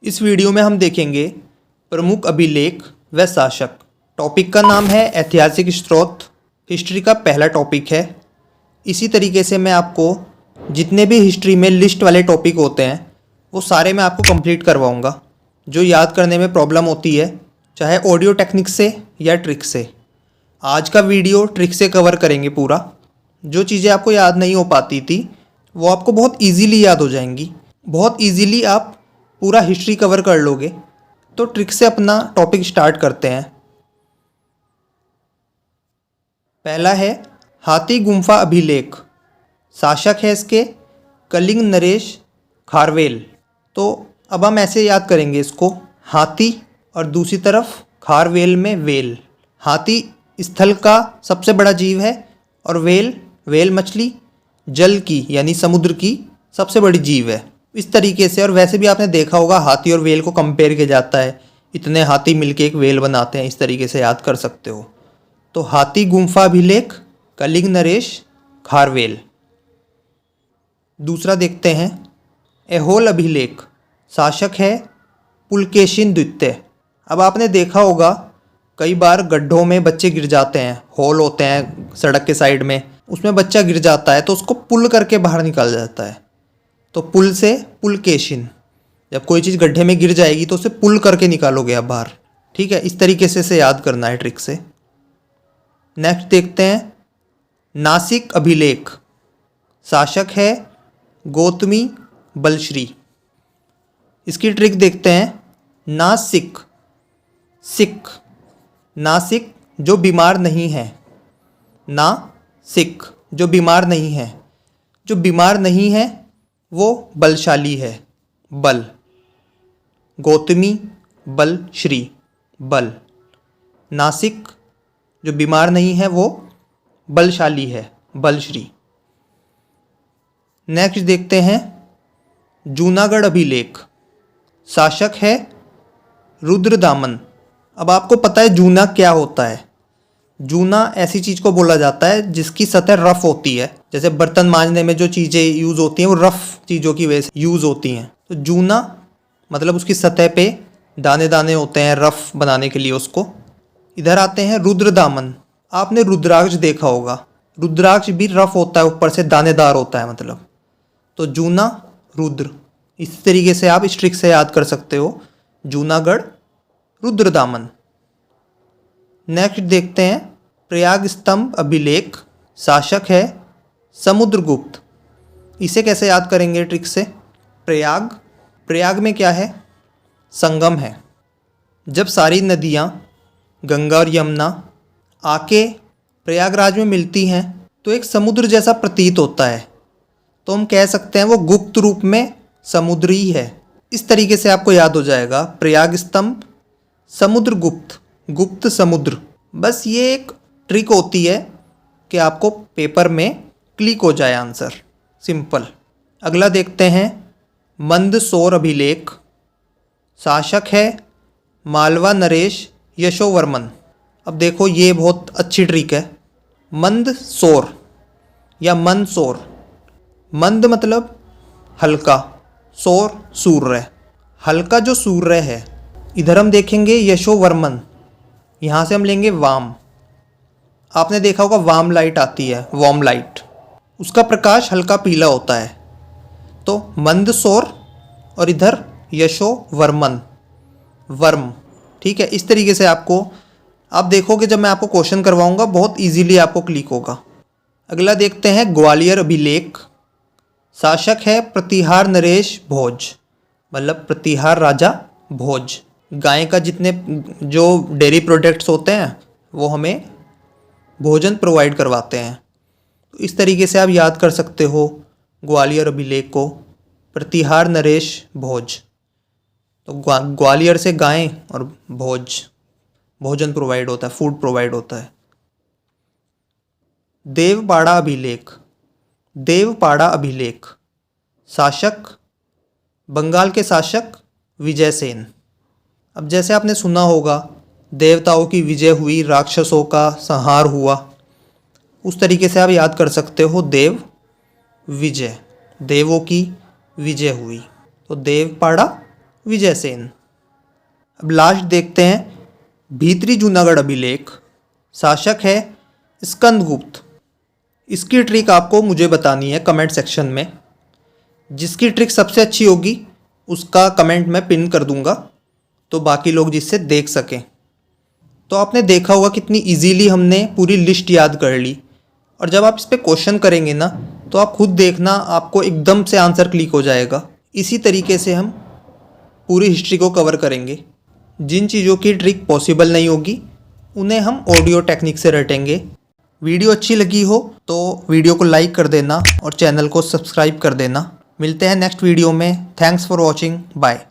इस वीडियो में हम देखेंगे प्रमुख अभिलेख व शासक। टॉपिक का नाम है ऐतिहासिक स्रोत। हिस्ट्री का पहला टॉपिक है। इसी तरीके से मैं आपको जितने भी हिस्ट्री में लिस्ट वाले टॉपिक होते हैं वो सारे मैं आपको कंप्लीट करवाऊंगा। जो याद करने में प्रॉब्लम होती है, चाहे ऑडियो टेक्निक से या ट्रिक से। आज का वीडियो ट्रिक से कवर करेंगे पूरा। जो चीज़ें आपको याद नहीं हो पाती थी वो आपको बहुत इजीली याद हो जाएंगी। बहुत इजीली आप पूरा हिस्ट्री कवर कर लोगे। तो ट्रिक से अपना टॉपिक स्टार्ट करते हैं। पहला है हाथी गुम्फा अभिलेख। शासक है इसके कलिंग नरेश खारवेल। तो अब हम ऐसे याद करेंगे इसको, हाथी और दूसरी तरफ खारवेल में वेल। हाथी स्थल का सबसे बड़ा जीव है और वेल मछली जल की यानी समुद्र की सबसे बड़ी जीव है। इस तरीके से, और वैसे भी आपने देखा होगा हाथी और वेल को कंपेयर किया जाता है, इतने हाथी मिलके एक वेल बनाते हैं। इस तरीके से याद कर सकते हो। तो हाथी गुम्फा अभिलेख कलिंग नरेश खारवेल। दूसरा देखते हैं ऐहोल अभिलेख। शासक है पुलकेशिन द्वितीय। अब आपने देखा होगा कई बार गड्ढों में बच्चे गिर जाते हैं, होल होते हैं सड़क के साइड में, उसमें बच्चा गिर जाता है तो उसको पुल करके बाहर निकाल जाता है। तो पुल से पुलकेशिन। जब कोई चीज़ गड्ढे में गिर जाएगी तो उसे पुल करके निकालोगे आप बाहर। ठीक है, इस तरीके से इसे याद करना है ट्रिक से। नेक्स्ट देखते हैं नासिक अभिलेख। शासक है गौतमी बलश्री। इसकी ट्रिक देखते हैं। नासिक नासिक जो बीमार नहीं है। नासिक जो बीमार नहीं है। जो बीमार नहीं है वो बलशाली है। बल। गौतमी बल श्री बल। नासिक जो बीमार नहीं है वो बलशाली है, बलश्री। नेक्स्ट देखते हैं जूनागढ़ अभिलेख। शासक है रुद्रदामन। अब आपको पता है जूना क्या होता है। जूना ऐसी चीज़ को बोला जाता है जिसकी सतह रफ होती है। जैसे बर्तन मांजने में जो चीज़ें यूज़ होती हैं वो रफ चीज़ों की वजह से यूज़ होती हैं। तो जूना मतलब उसकी सतह पे दाने दाने होते हैं रफ बनाने के लिए उसको। इधर आते हैं रुद्रदामन। आपने रुद्राक्ष देखा होगा, रुद्राक्ष भी रफ होता है, ऊपर से दानेदार होता है मतलब। तो जूना रुद्र। इस तरीके से आप इस ट्रिक से याद कर सकते हो, जूनागढ़ रुद्रदामन। नेक्स्ट देखते हैं प्रयाग स्तंभ अभिलेख। शासक है समुद्रगुप्त। इसे कैसे याद करेंगे ट्रिक से। प्रयाग में क्या है, संगम है। जब सारी नदियाँ गंगा और यमुना आके प्रयागराज में मिलती हैं तो एक समुद्र जैसा प्रतीत होता है। तो हम कह सकते हैं वो गुप्त रूप में समुद्र ही है। इस तरीके से आपको याद हो जाएगा प्रयाग स्तंभ समुद्रगुप्त, गुप्त समुद्र। बस ये एक ट्रिक होती है कि आपको पेपर में क्लिक हो जाए आंसर, सिंपल। अगला देखते हैं मंदसौर अभिलेख। शासक है मालवा नरेश यशोवर्मन। अब देखो ये बहुत अच्छी ट्रिक है। मंदसौर या मंदसौर। मंद मतलब हल्का, सौर सूर्य। हल्का जो सूर्य है। इधर हम देखेंगे यशोवर्मन, यहाँ से हम लेंगे वाम। आपने देखा होगा वाम लाइट आती है, वार्म लाइट, उसका प्रकाश हल्का पीला होता है। तो मंदसौर और इधर यशोवर्मन, वर्म। ठीक है, इस तरीके से आपको, आप देखोगे जब मैं आपको क्वेश्चन करवाऊंगा बहुत इजीली आपको क्लिक होगा। अगला देखते हैं ग्वालियर अभिलेख। शासक है प्रतिहार नरेश भोज, मतलब प्रतिहार राजा भोज। गाय का जितने जो डेयरी प्रोडक्ट्स होते हैं वो हमें भोजन प्रोवाइड करवाते हैं। तो इस तरीके से आप याद कर सकते हो ग्वालियर अभिलेख को, प्रतिहार नरेश भोज। तो ग्वालियर से गाय और भोजन प्रोवाइड होता है, फूड प्रोवाइड होता है। देवपाड़ा अभिलेख। शासक बंगाल के शासक विजयसेन। अब जैसे आपने सुना होगा देवताओं की विजय हुई, राक्षसों का संहार हुआ, उस तरीके से आप याद कर सकते हो देव विजय, देवों की विजय हुई। तो देवपाड़ा विजय सेन। अब लास्ट देखते हैं भीतरी जूनागढ़ अभिलेख। शासक है स्कंदगुप्त। इसकी ट्रिक आपको मुझे बतानी है कमेंट सेक्शन में। जिसकी ट्रिक सबसे अच्छी होगी उसका कमेंट मैं पिन कर दूंगा, तो बाकी लोग जिससे देख सकें। तो आपने देखा होगा कितनी इजीली हमने पूरी लिस्ट याद कर ली, और जब आप इस पे क्वेश्चन करेंगे ना तो आप खुद देखना आपको एकदम से आंसर क्लिक हो जाएगा। इसी तरीके से हम पूरी हिस्ट्री को कवर करेंगे। जिन चीज़ों की ट्रिक पॉसिबल नहीं होगी उन्हें हम ऑडियो टेक्निक से रटेंगे। वीडियो अच्छी लगी हो तो वीडियो को लाइक कर देना और चैनल को सब्सक्राइब कर देना। मिलते हैं नेक्स्ट वीडियो में। Thanks for watching. बाय।